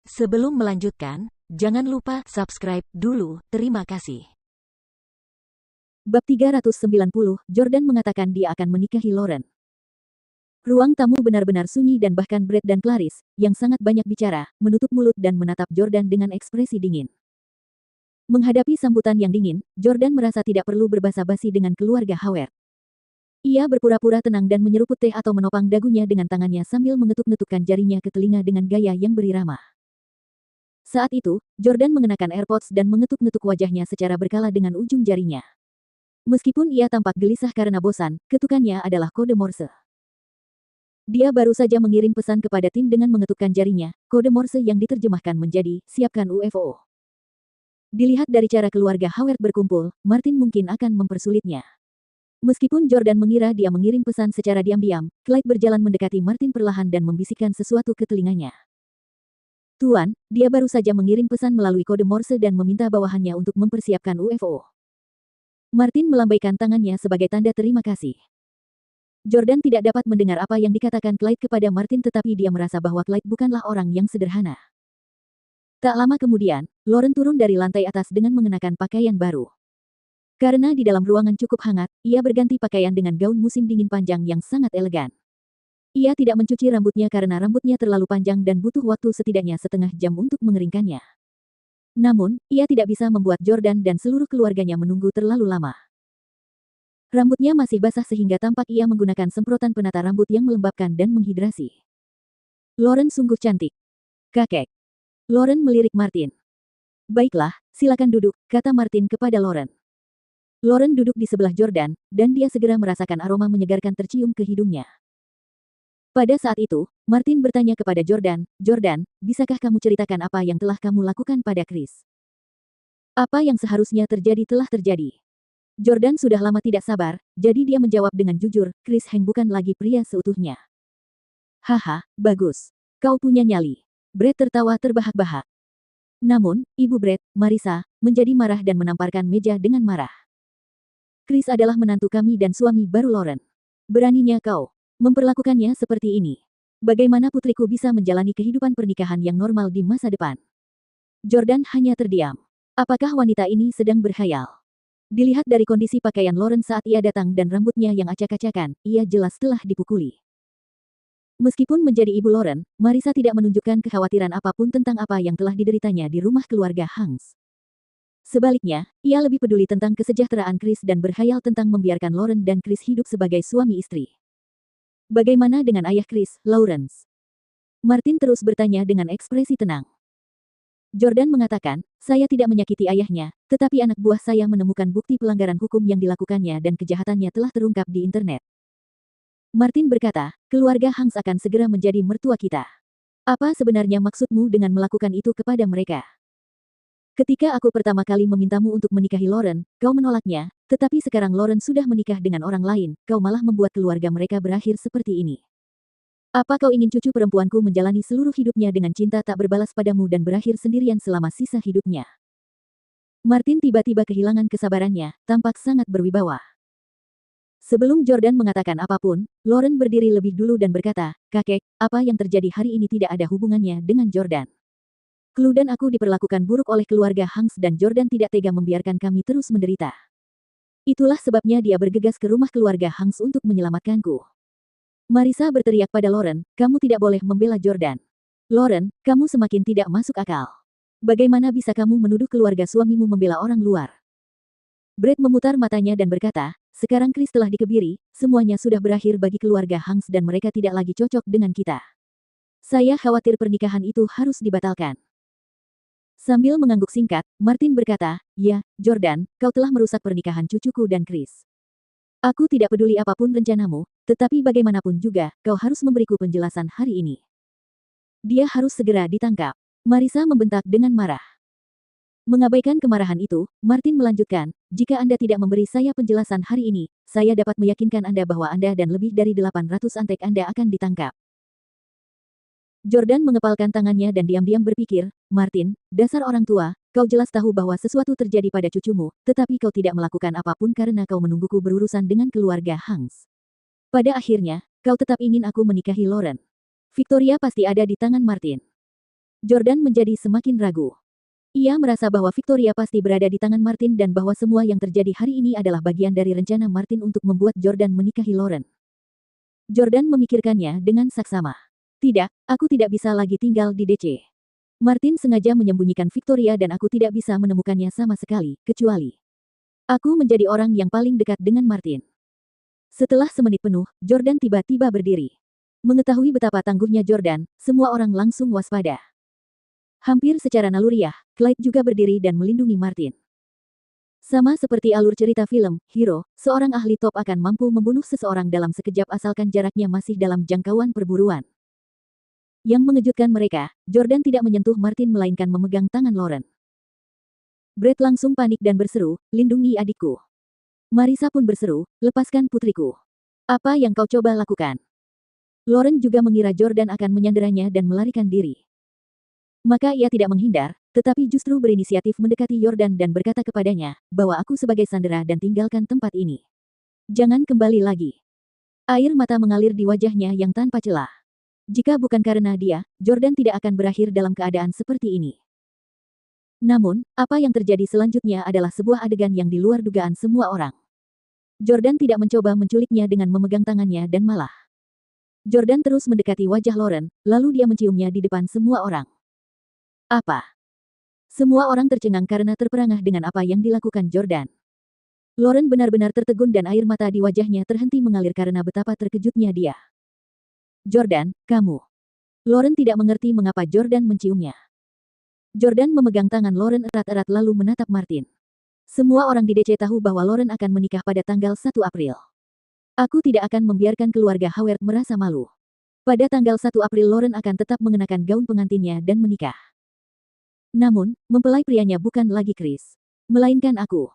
Sebelum melanjutkan, jangan lupa subscribe dulu. Terima kasih. Bab 390, Jordan mengatakan dia akan menikahi Lauren. Ruang tamu benar-benar sunyi dan bahkan Brett dan Clarice, yang sangat banyak bicara, menutup mulut dan menatap Jordan dengan ekspresi dingin. Menghadapi sambutan yang dingin, Jordan merasa tidak perlu berbasa-basi dengan keluarga Howard. Ia berpura-pura tenang dan menyeruput teh atau menopang dagunya dengan tangannya sambil mengetuk-ngetukkan jarinya ke telinga dengan gaya yang berirama. Saat itu, Jordan mengenakan AirPods dan mengetuk-ngetuk wajahnya secara berkala dengan ujung jarinya. Meskipun ia tampak gelisah karena bosan, ketukannya adalah kode Morse. Dia baru saja mengirim pesan kepada tim dengan mengetukkan jarinya, kode Morse yang diterjemahkan menjadi, siapkan UFO. Dilihat dari cara keluarga Howard berkumpul, Martin mungkin akan mempersulitnya. Meskipun Jordan mengira dia mengirim pesan secara diam-diam, Clyde berjalan mendekati Martin perlahan dan membisikkan sesuatu ke telinganya. Tuan, dia baru saja mengirim pesan melalui kode Morse dan meminta bawahannya untuk mempersiapkan UFO. Martin melambaikan tangannya sebagai tanda terima kasih. Jordan tidak dapat mendengar apa yang dikatakan Clyde kepada Martin tetapi dia merasa bahwa Clyde bukanlah orang yang sederhana. Tak lama kemudian, Lauren turun dari lantai atas dengan mengenakan pakaian baru. Karena di dalam ruangan cukup hangat, ia berganti pakaian dengan gaun musim dingin panjang yang sangat elegan. Ia tidak mencuci rambutnya karena rambutnya terlalu panjang dan butuh waktu setidaknya setengah jam untuk mengeringkannya. Namun, ia tidak bisa membuat Jordan dan seluruh keluarganya menunggu terlalu lama. Rambutnya masih basah sehingga tampak ia menggunakan semprotan penata rambut yang melembabkan dan menghidrasi. Lauren sungguh cantik. Kakek. Lauren melirik Martin. Baiklah, silakan duduk, kata Martin kepada Lauren. Lauren duduk di sebelah Jordan, dan dia segera merasakan aroma menyegarkan tercium ke hidungnya. Pada saat itu, Martin bertanya kepada Jordan, "Jordan, bisakah kamu ceritakan apa yang telah kamu lakukan pada Chris? Apa yang seharusnya terjadi telah terjadi." Jordan sudah lama tidak sabar, jadi dia menjawab dengan jujur, "Chris Heng bukan lagi pria seutuhnya." "Haha, bagus. Kau punya nyali." Brett tertawa terbahak-bahak. Namun, Ibu Brett, Marissa, menjadi marah dan menamparkan meja dengan marah. "Chris adalah menantu kami dan suami baru Lauren. Beraninya kau memperlakukannya seperti ini. Bagaimana putriku bisa menjalani kehidupan pernikahan yang normal di masa depan?" Jordan hanya terdiam. Apakah wanita ini sedang berkhayal? Dilihat dari kondisi pakaian Lauren saat ia datang dan rambutnya yang acak-acakan, ia jelas telah dipukuli. Meskipun menjadi ibu Lauren, Marissa tidak menunjukkan kekhawatiran apapun tentang apa yang telah dideritanya di rumah keluarga Hanks. Sebaliknya, ia lebih peduli tentang kesejahteraan Chris dan berkhayal tentang membiarkan Lauren dan Chris hidup sebagai suami istri. "Bagaimana dengan ayah Chris, Lawrence?" Martin terus bertanya dengan ekspresi tenang. Jordan mengatakan, "Saya tidak menyakiti ayahnya, tetapi anak buah saya menemukan bukti pelanggaran hukum yang dilakukannya dan kejahatannya telah terungkap di internet." Martin berkata, "Keluarga Hanks akan segera menjadi mertua kita. Apa sebenarnya maksudmu dengan melakukan itu kepada mereka? Ketika aku pertama kali memintamu untuk menikahi Lauren, kau menolaknya, tetapi sekarang Lauren sudah menikah dengan orang lain, kau malah membuat keluarga mereka berakhir seperti ini. Apa kau ingin cucu perempuanku menjalani seluruh hidupnya dengan cinta tak berbalas padamu dan berakhir sendirian selama sisa hidupnya?" Martin tiba-tiba kehilangan kesabarannya, tampak sangat berwibawa. Sebelum Jordan mengatakan apapun, Lauren berdiri lebih dulu dan berkata, "Kakek, apa yang terjadi hari ini tidak ada hubungannya dengan Jordan. Chloe dan aku diperlakukan buruk oleh keluarga Hanks dan Jordan tidak tega membiarkan kami terus menderita. Itulah sebabnya dia bergegas ke rumah keluarga Hanks untuk menyelamatkanku." Marissa berteriak pada Lauren, "Kamu tidak boleh membela Jordan. Lauren, kamu semakin tidak masuk akal. Bagaimana bisa kamu menuduh keluarga suamimu membela orang luar?" Brett memutar matanya dan berkata, "Sekarang Chris telah dikebiri, semuanya sudah berakhir bagi keluarga Hanks dan mereka tidak lagi cocok dengan kita. Saya khawatir pernikahan itu harus dibatalkan." Sambil mengangguk singkat, Martin berkata, "Ya, Jordan, kau telah merusak pernikahan cucuku dan Chris. Aku tidak peduli apapun rencanamu, tetapi bagaimanapun juga, kau harus memberiku penjelasan hari ini. Dia harus segera ditangkap." Marissa membentak dengan marah. Mengabaikan kemarahan itu, Martin melanjutkan, "Jika Anda tidak memberi saya penjelasan hari ini, saya dapat meyakinkan Anda bahwa Anda dan lebih dari 800 antek Anda akan ditangkap." Jordan mengepalkan tangannya dan diam-diam berpikir, "Martin, dasar orang tua, kau jelas tahu bahwa sesuatu terjadi pada cucumu, tetapi kau tidak melakukan apapun karena kau menungguku berurusan dengan keluarga Hanks. Pada akhirnya, kau tetap ingin aku menikahi Lauren. Victoria pasti ada di tangan Martin." Jordan menjadi semakin ragu. Ia merasa bahwa Victoria pasti berada di tangan Martin dan bahwa semua yang terjadi hari ini adalah bagian dari rencana Martin untuk membuat Jordan menikahi Lauren. Jordan memikirkannya dengan saksama. Tidak, aku tidak bisa lagi tinggal di DC. Martin sengaja menyembunyikan Victoria dan aku tidak bisa menemukannya sama sekali, kecuali aku menjadi orang yang paling dekat dengan Martin. Setelah semenit penuh, Jordan tiba-tiba berdiri. Mengetahui betapa tangguhnya Jordan, semua orang langsung waspada. Hampir secara naluriah, Clyde juga berdiri dan melindungi Martin. Sama seperti alur cerita film, Hero, seorang ahli top akan mampu membunuh seseorang dalam sekejap asalkan jaraknya masih dalam jangkauan perburuan. Yang mengejutkan mereka, Jordan tidak menyentuh Martin melainkan memegang tangan Lauren. Brett langsung panik dan berseru, "Lindungi adikku." Marissa pun berseru, "Lepaskan putriku. Apa yang kau coba lakukan?" Lauren juga mengira Jordan akan menyanderanya dan melarikan diri. Maka ia tidak menghindar, tetapi justru berinisiatif mendekati Jordan dan berkata kepadanya, bahwa aku sebagai sandera dan tinggalkan tempat ini. Jangan kembali lagi. Air mata mengalir di wajahnya yang tanpa celah. Jika bukan karena dia, Jordan tidak akan berakhir dalam keadaan seperti ini. Namun, apa yang terjadi selanjutnya adalah sebuah adegan yang di luar dugaan semua orang. Jordan tidak mencoba menculiknya dengan memegang tangannya dan malah. Jordan terus mendekati wajah Lauren, lalu dia menciumnya di depan semua orang. Apa? Semua orang tercengang karena terperangah dengan apa yang dilakukan Jordan. Lauren benar-benar tertegun dan air mata di wajahnya terhenti mengalir karena betapa terkejutnya dia. Jordan, kamu. Lauren tidak mengerti mengapa Jordan menciumnya. Jordan memegang tangan Lauren erat-erat lalu menatap Martin. Semua orang di DC tahu bahwa Lauren akan menikah pada tanggal 1 April. Aku tidak akan membiarkan keluarga Howard merasa malu. Pada tanggal 1 April Lauren akan tetap mengenakan gaun pengantinnya dan menikah. Namun, mempelai prianya bukan lagi Chris. Melainkan aku.